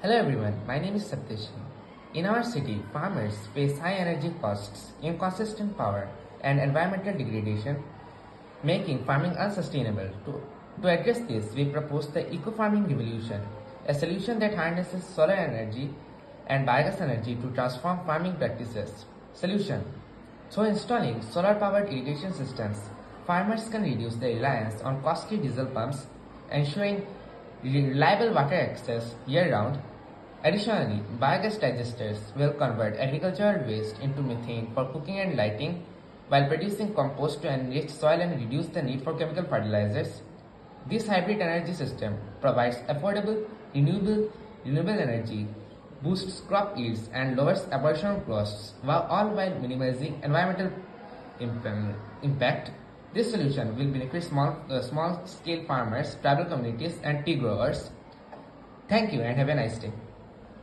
Hello everyone, my name is Saptesh. In our city, farmers face high energy costs, inconsistent power, and environmental degradation, making farming unsustainable. To address this, we propose the eco-farming revolution, a solution that harnesses solar energy and biogas energy to transform farming practices. Solution: through installing solar-powered irrigation systems, farmers can reduce their reliance on costly diesel pumps, ensuring reliable water access year-round. Additionally, biogas digesters will convert agricultural waste into methane for cooking and lighting, while producing compost to enrich soil and reduce the need for chemical fertilizers. This hybrid energy system provides affordable, renewable energy, boosts crop yields, and lowers operational costs, all while minimizing environmental impact. This solution will benefit small-scale farmers, tribal communities, and tea growers. Thank you and have a nice day.